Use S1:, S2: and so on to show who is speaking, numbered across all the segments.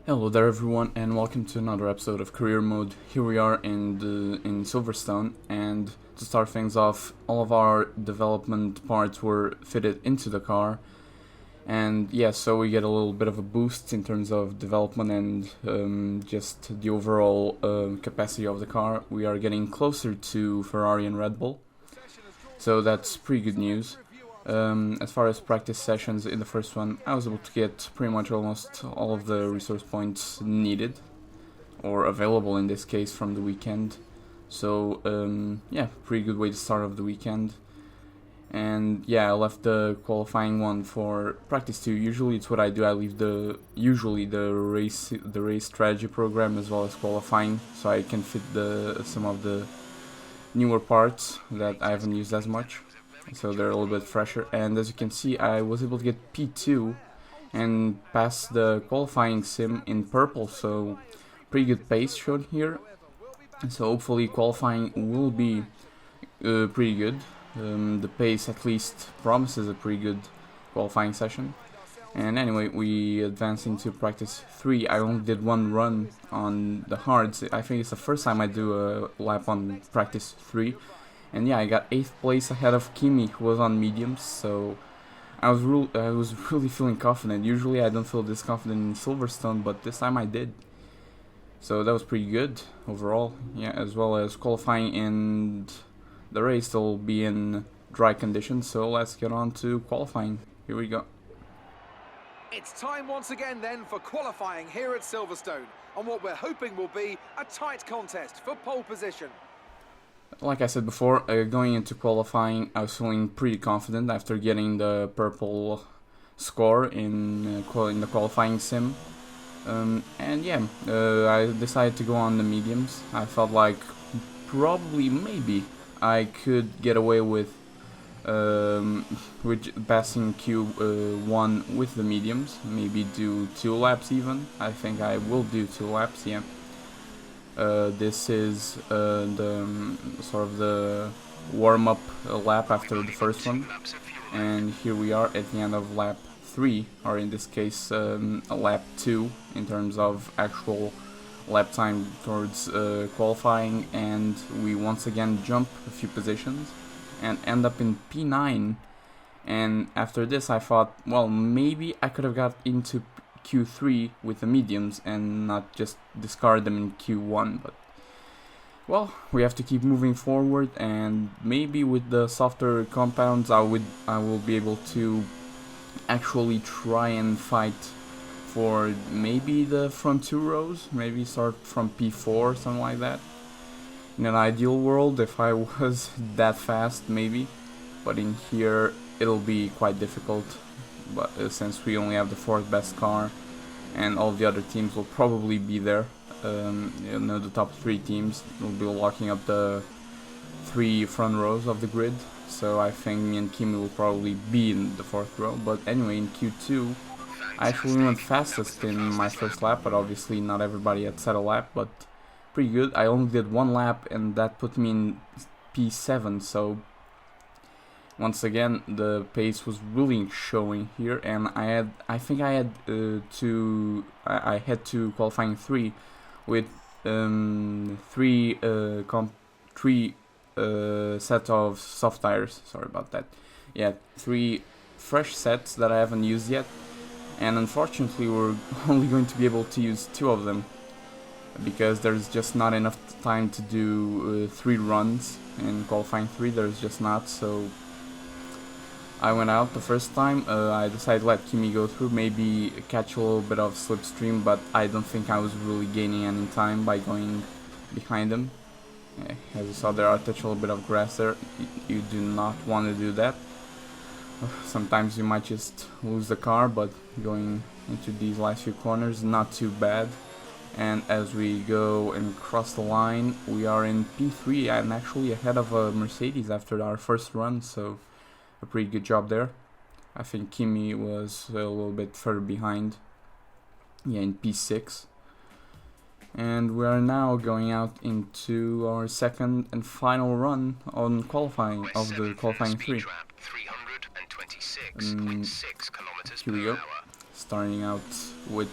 S1: Hello there everyone and welcome to another episode of Career Mode. Here we are in Silverstone, and to start things off, all of our development parts were fitted into the car, and yeah, so we get a little bit of a boost in terms of development and just the overall capacity of the car. We are getting closer to Ferrari and Red Bull, so that's pretty good news. As far as practice sessions, in the first one I was able to get pretty much almost all of the resource points needed, or available in this case, from the weekend. So yeah, pretty good way to start off the weekend. And yeah, I left the qualifying one for practice 2. Usually it's what I do. I leave the race strategy program as well as qualifying, so I can fit some of the newer parts that I haven't used as much, so they're a little bit fresher. And as you can see, I was able to get P2 and pass the qualifying sim in purple, so pretty good pace shown here. So hopefully qualifying will be pretty good. The pace at least promises a pretty good qualifying session. And anyway, we advance into practice 3. I only did one run on the hards. I think it's the first time I do a lap on practice 3. And yeah, I got 8th place ahead of Kimi, who was on mediums, so I was really feeling confident. Usually I don't feel this confident in Silverstone, but this time I did. So that was pretty good overall. Yeah, as well as qualifying and the race will be in dry conditions, so let's get on to qualifying. Here we go.
S2: It's time once again then for qualifying here at Silverstone, on what we're hoping will be a tight contest for pole position.
S1: Like I said before, going into qualifying, I was feeling pretty confident after getting the purple score in the qualifying sim. And yeah, I decided to go on the mediums. I felt like maybe I could get away with passing Q1 with the mediums. Maybe do 2 laps even. I think I will do 2 laps, yeah. This is the sort of the warm-up lap after the first one, and here we are at the end of lap 3, or in this case lap 2 in terms of actual lap time towards qualifying, and we once again jump a few positions and end up in P9. And after this I thought, well, maybe I could have got into Q3 with the mediums and not just discard them in Q1, but well, we have to keep moving forward, and maybe with the softer compounds I will be able to actually try and fight for maybe the front 2 rows, maybe start from P4, something like that. In an ideal world, if I was that fast, maybe, but in here it'll be quite difficult. But since we only have the 4th best car, and all the other teams will probably be there, the top 3 teams will be locking up the 3 front rows of the grid. So I think me and Kimi will probably be in the 4th row. But anyway, in Q2, I actually went fastest in my first lap, but obviously not everybody had set a lap, but pretty good. I only did 1 lap, and that put me in P7, so once again, the pace was really showing here, and I had to qualifying 3 with 3 set of soft tires. Sorry about that. Yeah, 3 fresh sets that I haven't used yet, and unfortunately we're only going to be able to use 2 of them because there's just not enough time to do 3 runs in qualifying 3. There's just not, so I went out the first time. I decided to let Kimi go through, maybe catch a little bit of slipstream, but I don't think I was really gaining any time by going behind him. As you saw there, I touched a little bit of grass there. You do not want to do that. Sometimes you might just lose the car, but going into these last few corners, not too bad. And as we go and cross the line, we are in P3. I'm actually ahead of a Mercedes after our first run, so a pretty good job there. I think Kimi was a little bit further behind. Yeah, in P6. And we are now going out into our second and final run on qualifying of the qualifying 3. Here we go. Starting out with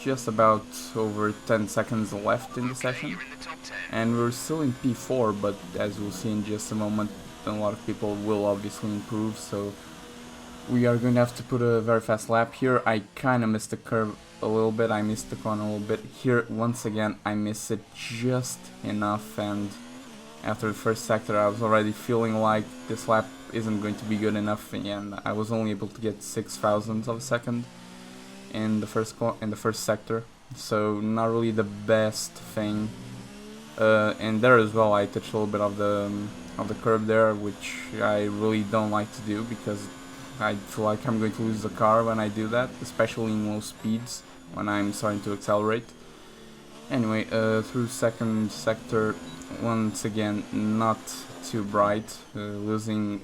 S1: just about over 10 seconds left in the session, and we're still in P4, but as we'll see in just a moment, a lot of people will obviously improve, so we are going to have to put a very fast lap here. I kind of missed the curve a little bit, I missed the corner a little bit. Here, once again, I missed it just enough, and after the first sector I was already feeling like this lap isn't going to be good enough, and I was only able to get 6 thousandths of a second in the first sector, so not really the best thing. And there as well I touched a little bit of the curve there, which I really don't like to do because I feel like I'm going to lose the car when I do that, especially in low speeds when I'm starting to accelerate. Anyway, through second sector, once again not too bright, losing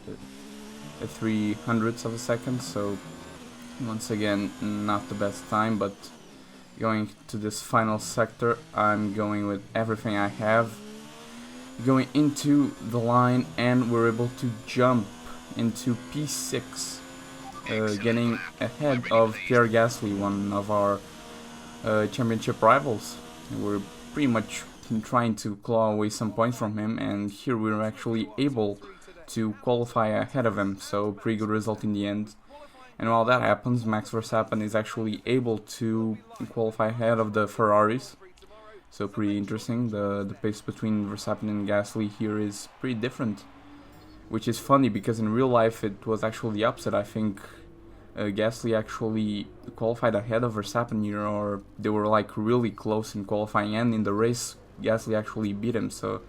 S1: 300ths of a second, so once again not the best time. But going to this final sector, I'm going with everything I have, going into the line, and we're able to jump into P6, getting ahead of Pierre Gasly, one of our championship rivals. We're pretty much trying to claw away some points from him, and here we're actually able to qualify ahead of him, so pretty good result in the end. And while that happens, Max Verstappen is actually able to qualify ahead of the Ferraris, so pretty interesting. The pace between Verstappen and Gasly here is pretty different, which is funny because in real life it was actually the opposite. I think Gasly actually qualified ahead of Verstappen here, or they were like really close in qualifying, and in the race Gasly actually beat him. So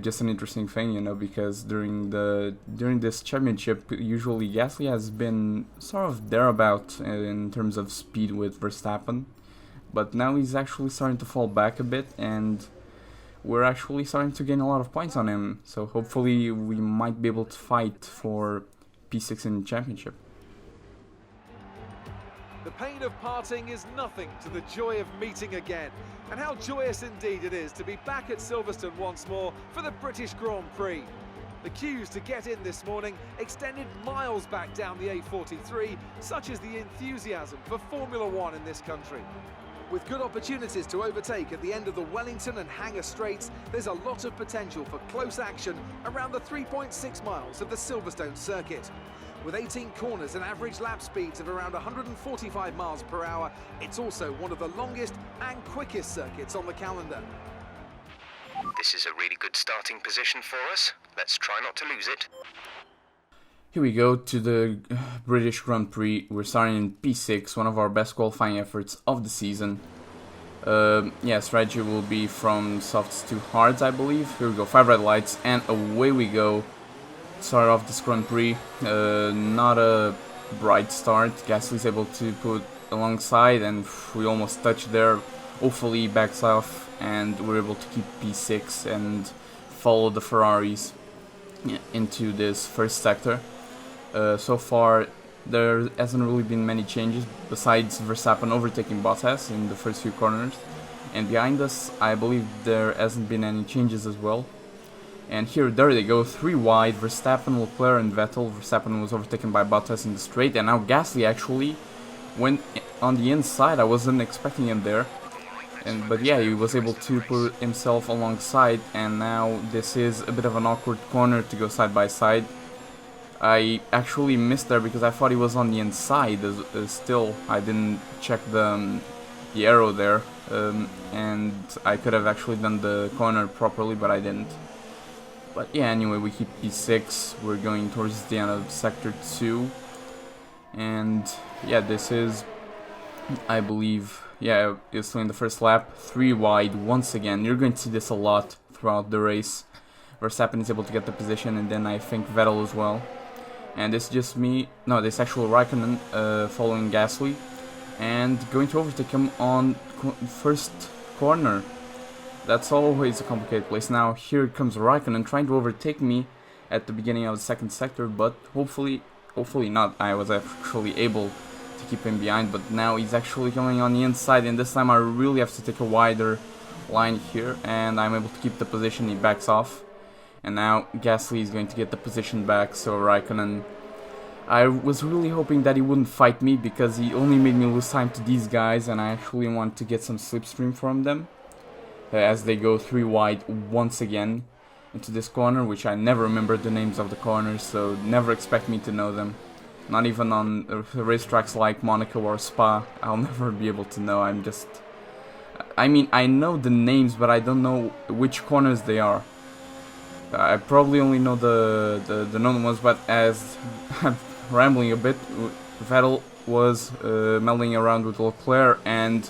S1: just an interesting thing, you know, because during this championship usually Gasly has been sort of thereabout in terms of speed with Verstappen, but now he's actually starting to fall back a bit, and we're actually starting to gain a lot of points on him. So hopefully we might be able to fight for P6 in the championship.
S2: The pain of parting is nothing to the joy of meeting again. And how joyous indeed it is to be back at Silverstone once more for the British Grand Prix. The queues to get in this morning extended miles back down the A43, such as the enthusiasm for Formula One in this country. With good opportunities to overtake at the end of the Wellington and Hangar Straights, there's a lot of potential for close action around the 3.6 miles of the Silverstone circuit. With 18 corners and average lap speeds of around 145 miles per hour, it's also one of the longest and quickest circuits on the calendar.
S3: This is a really good starting position for us. Let's try not to lose it.
S1: Here we go to the British Grand Prix. We're starting in P6, one of our best qualifying efforts of the season. Yeah, strategy will be from softs to hards, I believe. Here we go, 5 red lights, and away we go. Start off this Grand Prix, not a bright start. Gasly's able to put alongside, and we almost touched there. Hopefully he backs off, and we're able to keep P6 and follow the Ferraris into this first sector. So far there hasn't really been many changes besides Verstappen overtaking Bottas in the first few corners, and behind us I believe there hasn't been any changes as well. And here, there they go, 3 wide, Verstappen, Leclerc and Vettel. Verstappen was overtaken by Bottas in the straight, and now Gasly actually went on the inside. I wasn't expecting him there. But yeah, he was able to put himself alongside, and now this is a bit of an awkward corner to go side by side. I actually missed there because I thought he was on the inside. Still, I didn't check the arrow there, and I could have actually done the corner properly, but I didn't. But yeah, anyway, we keep P6, we're going towards the end of Sector 2, and yeah, this is, I believe, yeah, it's still in the first lap, 3 wide once again. You're going to see this a lot throughout the race. Verstappen is able to get the position, and then I think Vettel as well. And this is just me, no, this is actually Raikkonen following Gasly, and going to overtake him on first corner. That's always a complicated place. Now here comes Raikkonen trying to overtake me at the beginning of the second sector, but hopefully not. I was actually able to keep him behind, but now he's actually coming on the inside, and this time I really have to take a wider line here, and I'm able to keep the position. He backs off, and now Gasly is going to get the position back, so Raikkonen, I was really hoping that he wouldn't fight me because he only made me lose time to these guys, and I actually want to get some slipstream from them as they go 3 wide once again into this corner, which I never remember the names of the corners, so never expect me to know them. Not even on racetracks like Monaco or Spa, I'll never be able to know. I mean, I know the names, but I don't know which corners they are. I probably only know the known ones, but as I'm rambling a bit, Vettel was melding around with Leclerc and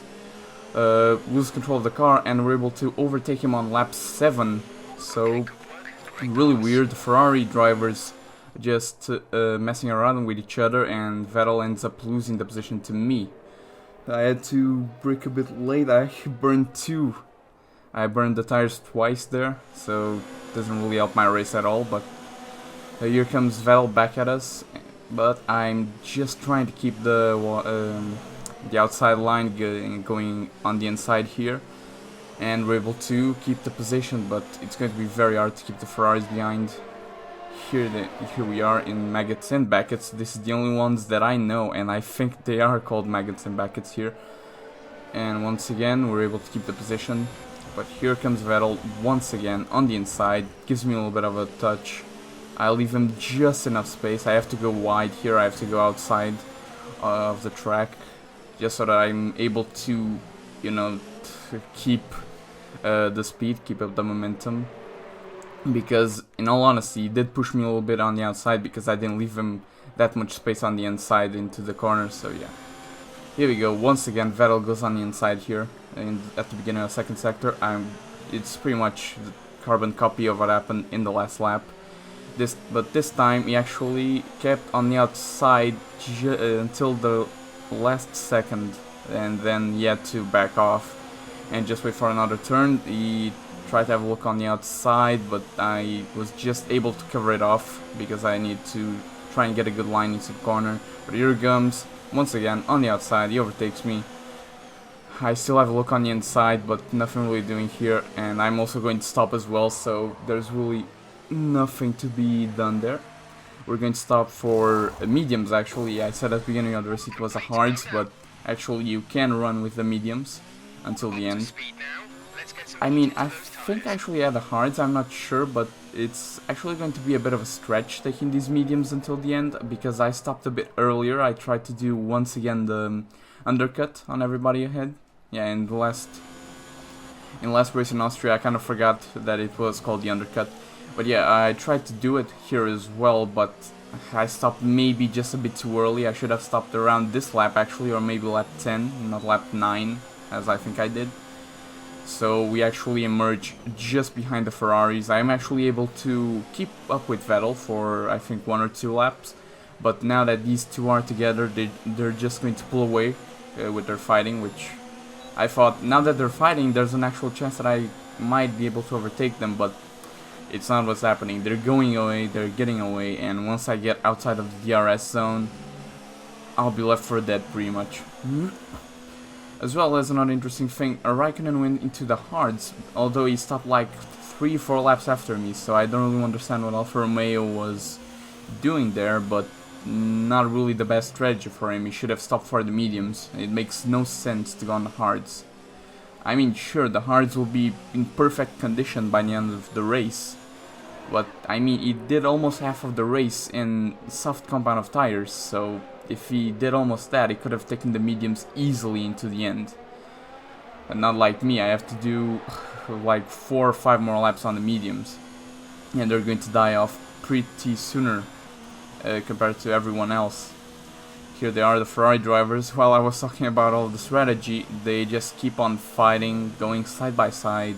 S1: lose control of the car, and we're able to overtake him on lap 7. So really weird. Ferrari drivers just messing around with each other, and Vettel ends up losing the position to me. I had to brake a bit late. I burned 2. I burned the tires twice there, so doesn't really help my race at all. But here comes Vettel back at us, but I'm just trying to keep the outside line going on the inside here, and we're able to keep the position, but it's going to be very hard to keep the Ferraris behind. Here we are in Maggots and Beckets. This is the only ones that I know, and I think they are called Maggots and Beckets here. And once again, we're able to keep the position. But here comes Vettel once again on the inside. Gives me a little bit of a touch. I leave him just enough space. I have to go wide here. I have to go outside of the track, just so that I'm able to, you know, keep the speed, keep up the momentum. Because, in all honesty, he did push me a little bit on the outside because I didn't leave him that much space on the inside into the corner, so yeah. Here we go, once again Vettel goes on the inside here, and at the beginning of the second sector. It's pretty much the carbon copy of what happened in the last lap. But this time he actually kept on the outside until the last second, and then he had to back off and just wait for another turn. He tried to have a look on the outside, but I was just able to cover it off because I need to try and get a good line into the corner. But here he comes once again on the outside. He overtakes me. I still have a look on the inside, but nothing really doing here, and I'm also going to stop as well, so there's really nothing to be done there. We're going to stop for mediums. Actually, I said at the beginning of the race it was a hards, but actually you can run with the mediums until the end. I mean, I think I actually had the hards, I'm not sure, but it's actually going to be a bit of a stretch taking these mediums until the end, because I stopped a bit earlier. I tried to do once again the undercut on everybody ahead. Yeah, in the last race in Austria I kind of forgot that it was called the undercut. But yeah, I tried to do it here as well, but I stopped maybe just a bit too early. I should have stopped around this lap actually, or maybe lap 10, not lap 9, as I think I did. So we actually emerge just behind the Ferraris. I'm actually able to keep up with Vettel for I think 1 or 2 laps. But now that these two are together, they're just going to pull away with their fighting, which I thought, now that they're fighting, there's an actual chance that I might be able to overtake them, but it's not what's happening. They're going away, they're getting away, and once I get outside of the DRS zone, I'll be left for dead pretty much. As well as another interesting thing, Raikkonen went into the hards, although he stopped like 3-4 laps after me, so I don't really understand what Alfa Romeo was doing there, but not really the best strategy for him. He should have stopped for the mediums. It makes no sense to go on the hards. I mean, sure, the hards will be in perfect condition by the end of the race, but I mean, he did almost half of the race in soft compound of tires, so if he did almost that, he could have taken the mediums easily into the end. But not like me, I have to do like 4 or 5 more laps on the mediums, and they're going to die off pretty sooner compared to everyone else. Here they are, the Ferrari drivers. While I was talking about all the strategy, they just keep on fighting, going side by side.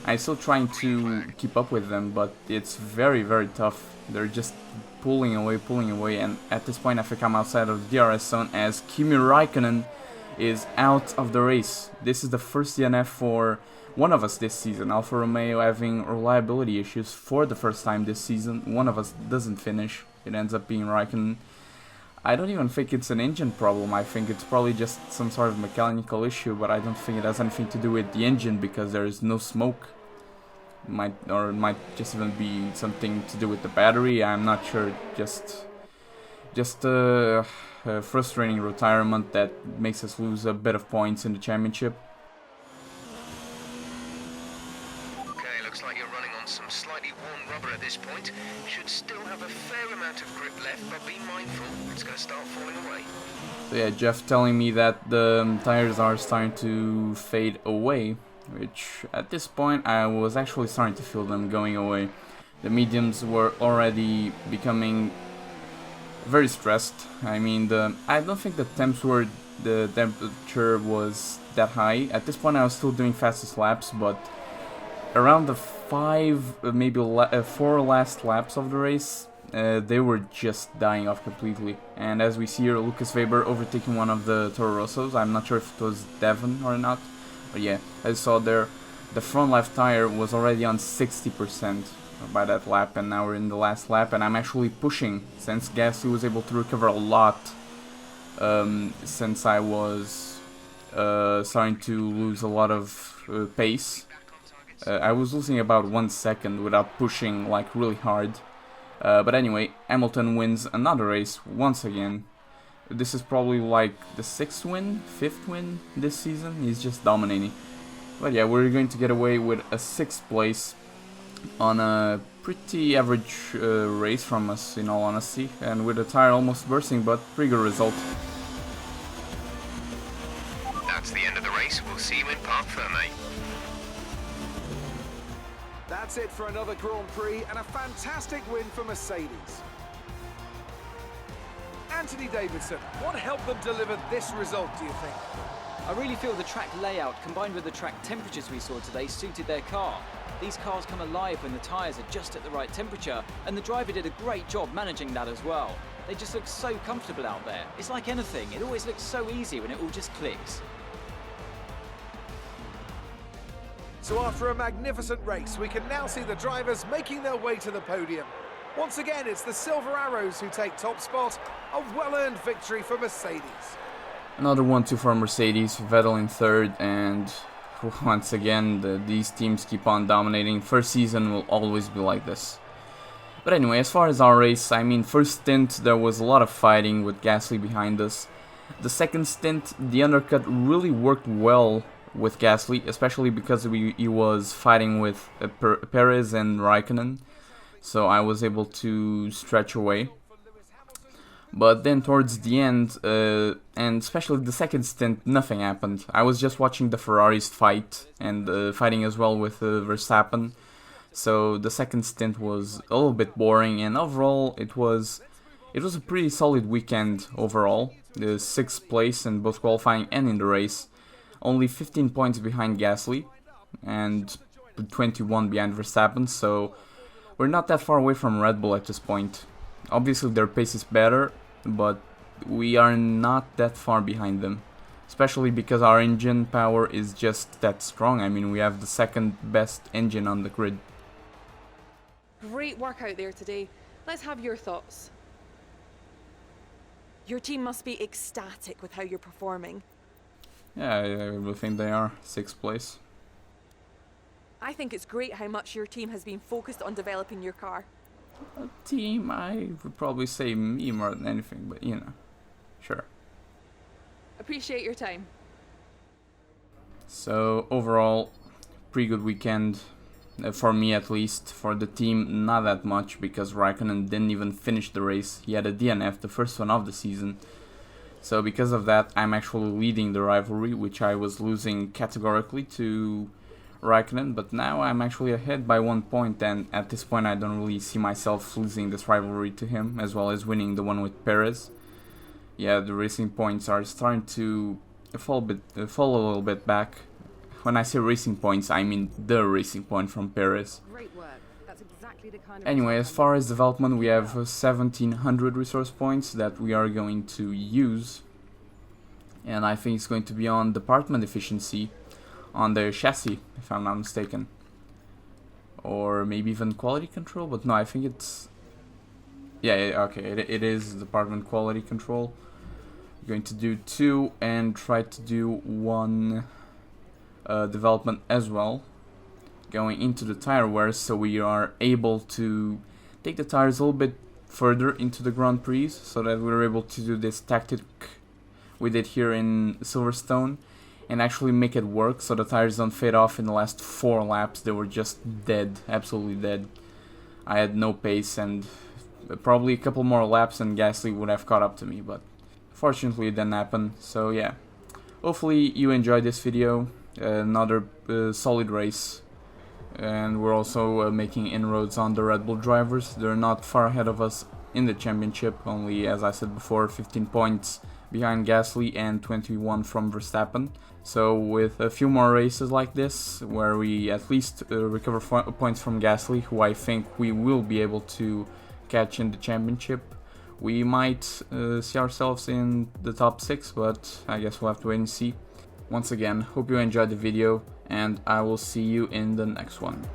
S1: I'm still trying to keep up with them, but it's very, very tough. They're just pulling away, and at this point I think I'm outside of the DRS zone as Kimi Raikkonen is out of the race. This is the first DNF for one of us this season. Alfa Romeo having reliability issues for the first time this season. One of us doesn't finish. It ends up being Raikkonen. I don't even think it's an engine problem. I think it's probably just some sort of mechanical issue, but I don't think it has anything to do with the engine because there is no smoke. It might just even be something to do with the battery. I'm not sure. just a frustrating retirement that makes us lose a bit of points in the championship.
S3: Okay, looks like you're running on some slightly worn rubber at this point. Should still have a fair amount of grip left, but be mindful, it's going to start falling away.
S1: So yeah, Jeff telling me that the tires are starting to fade away, which at this point I was actually starting to feel them going away. The mediums were already becoming very stressed. I mean, I don't think the temperature was that high. At this point I was still doing fastest laps, but around the 4 last laps of the race, they were just dying off completely. And as we see here, Lucas Weber overtaking one of the Toro Rossos. I'm not sure if it was Devon or not, but yeah, as you saw there, the front left tire was already on 60% by that lap, and now we're in the last lap, and I'm actually pushing, since Gasly was able to recover a lot since I was starting to lose a lot of pace. I was losing about 1 second without pushing like really hard. But anyway, Hamilton wins another race once again. This is probably like the 5th win this season. He's just dominating. But yeah, we're going to get away with a 6th place on a pretty average race from us, in all honesty, and with the tire almost bursting, but pretty good result.
S3: That's the end of the race. We'll see you in Parc Fermé.
S2: That's it for another Grand Prix and a fantastic win for Mercedes. Anthony Davidson, what helped them deliver this result, do you think?
S4: I really feel the track layout combined with the track temperatures we saw today suited their car. These cars come alive when the tyres are just at the right temperature, and the driver did a great job managing that as well. They just look so comfortable out there. It's like anything, it always looks so easy when it all just clicks.
S2: So after a magnificent race, we can now see the drivers making their way to the podium. Once again, it's the Silver Arrows who take top spot, a well-earned victory for Mercedes.
S1: Another 1-2 for Mercedes, Vettel in 3rd, and once again, these teams keep on dominating. First season will always be like this. But anyway, as far as our race, I mean, first stint there was a lot of fighting with Gasly behind us. The second stint, the undercut really worked well with Gasly, especially because he was fighting with Perez and Raikkonen, so I was able to stretch away. But then towards the end, and especially the second stint, nothing happened. I was just watching the Ferraris fight, and fighting as well with Verstappen, so the second stint was a little bit boring, and overall it was a pretty solid weekend overall. The 6th place in both qualifying and in the race. Only 15 points behind Gasly and 21 behind Verstappen, so we're not that far away from Red Bull at this point. Obviously their pace is better, but we are not that far behind them, especially because our engine power is just that strong. I mean, we have the 2nd best engine on the grid.
S5: Great work out there today. Let's have your thoughts. Your team must be ecstatic with how you're performing.
S1: Yeah, I really think they are 6th place.
S5: I think it's great how much your team has been focused on developing your car.
S1: A team, I would probably say me more than anything, but you know, sure.
S5: Appreciate your time.
S1: So overall, pretty good weekend, for me at least. For the team, not that much, because Raikkonen didn't even finish the race. He had a DNF, the first one of the season. So because of that, I'm actually leading the rivalry, which I was losing categorically to Raikkonen, but now I'm actually ahead by 1 point, and at this point I don't really see myself losing this rivalry to him, as well as winning the one with Perez. Yeah, the racing points are starting to fall a little bit back. When I say racing points, I mean the racing point from Perez.
S5: Great work. That's exactly the kind of
S1: Anyway, as far as development, we have 1700 resource points that we are going to use, and I think it's going to be on department efficiency, on the chassis, if I'm not mistaken, or maybe even quality control, but no, I think it's, yeah, okay, it is department quality control. We're going to do 2 and try to do 1 development as well, going into the tire wear, so we are able to take the tires a little bit further into the Grand Prix, so that we were able to do this tactic we did here in Silverstone and actually make it work, so the tires don't fade off in the last 4 laps. They were just dead, absolutely dead. I had no pace, and probably a couple more laps and Gasly would have caught up to me, but fortunately it didn't happen. So yeah, hopefully you enjoyed this video. Another solid race, and we're also making inroads on the Red Bull drivers. They're not far ahead of us in the championship, only, as I said before, 15 points behind Gasly and 21 from Verstappen. So with a few more races like this, where we at least recover points from Gasly, who I think we will be able to catch in the championship, we might see ourselves in the top 6, but I guess we'll have to wait and see. Once again, hope you enjoyed the video, and I will see you in the next one.